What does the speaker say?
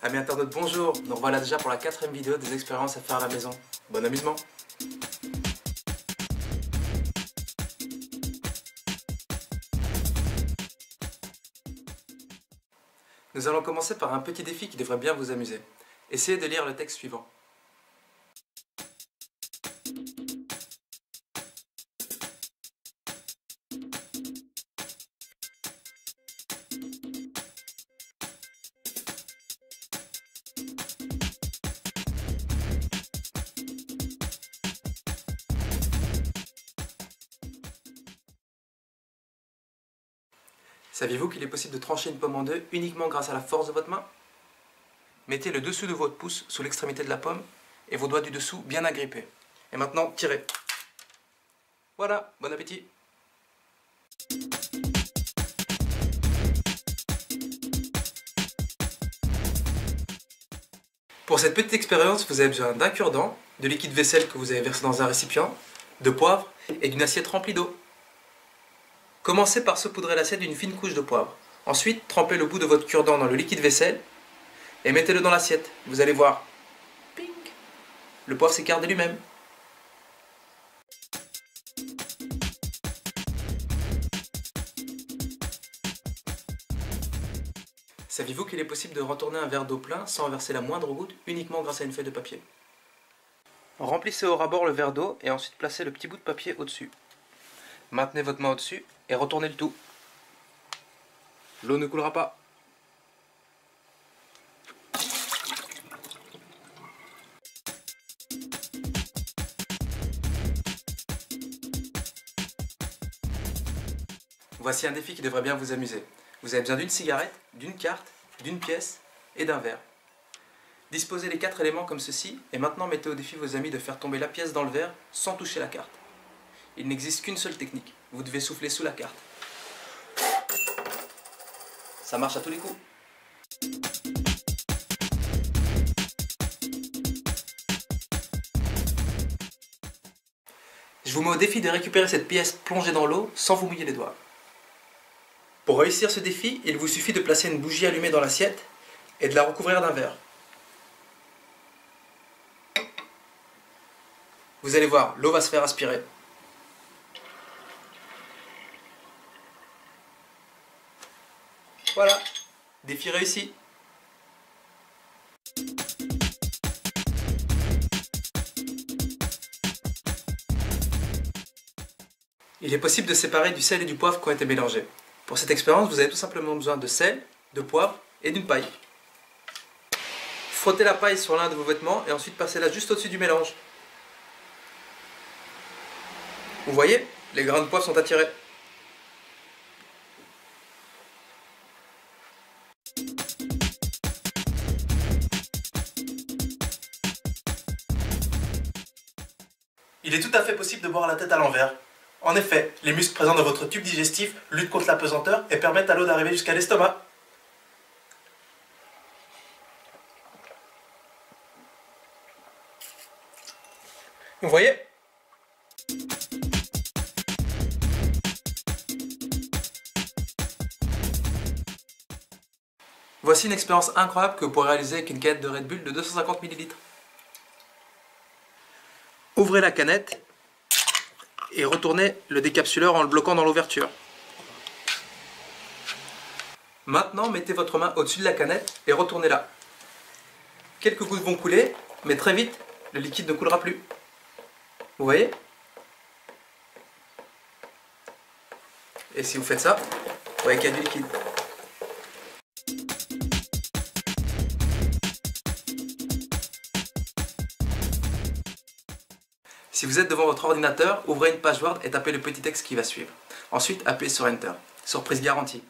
Amis internautes, bonjour. Donc voilà déjà pour la 4e vidéo des expériences à faire à la maison. Bon amusement. Nous allons commencer par un petit défi qui devrait bien vous amuser. Essayez de lire le texte suivant. Saviez-vous qu'il est possible de trancher une pomme en deux uniquement grâce à la force de votre main? Mettez le dessous de votre pouce sous l'extrémité de la pomme et vos doigts du dessous bien agrippés. Et maintenant, tirez. Voilà, bon appétit! Pour cette petite expérience, vous avez besoin d'un cure-dent, de liquide vaisselle que vous avez versé dans un récipient, de poivre et d'une assiette remplie d'eau. Commencez par saupoudrer l'assiette d'une fine couche de poivre. Ensuite, trempez le bout de votre cure-dent dans le liquide vaisselle et mettez-le dans l'assiette. Vous allez voir, ping, le poivre s'écarte de lui-même. Saviez-vous qu'il est possible de retourner un verre d'eau plein sans verser la moindre goutte, uniquement grâce à une feuille de papier? Remplissez au ras-bord le verre d'eau et ensuite placez le petit bout de papier au-dessus. Maintenez votre main au-dessus et retournez le tout. L'eau ne coulera pas. Voici un défi qui devrait bien vous amuser. Vous avez besoin d'une cigarette, d'une carte, d'une pièce et d'un verre. Disposez les 4 éléments comme ceci et maintenant mettez au défi vos amis de faire tomber la pièce dans le verre sans toucher la carte. Il n'existe qu'une seule technique. Vous devez souffler sous la carte. Ça marche à tous les coups. Je vous mets au défi de récupérer cette pièce plongée dans l'eau sans vous mouiller les doigts. Pour réussir ce défi, il vous suffit de placer une bougie allumée dans l'assiette et de la recouvrir d'un verre. Vous allez voir, l'eau va se faire aspirer. Voilà, défi réussi. Il est possible de séparer du sel et du poivre qui ont été mélangés. Pour cette expérience, vous avez tout simplement besoin de sel, de poivre et d'une paille. Frottez la paille sur l'un de vos vêtements et ensuite passez-la juste au-dessus du mélange. Vous voyez, les grains de poivre sont attirés. Il est tout à fait possible de boire la tête à l'envers. En effet, les muscles présents dans votre tube digestif luttent contre la pesanteur et permettent à l'eau d'arriver jusqu'à l'estomac. Vous voyez ? Voici une expérience incroyable que vous pourrez réaliser avec une canette de Red Bull de 250 ml. Ouvrez la canette et retournez le décapsuleur en le bloquant dans l'ouverture. Maintenant, mettez votre main au-dessus de la canette et retournez-la. Quelques gouttes vont couler, mais très vite, le liquide ne coulera plus. Vous voyez? Et si vous faites ça, vous voyez qu'il y a du liquide. Si vous êtes devant votre ordinateur, ouvrez une page Word et tapez le petit texte qui va suivre. Ensuite, appuyez sur Enter. Surprise garantie.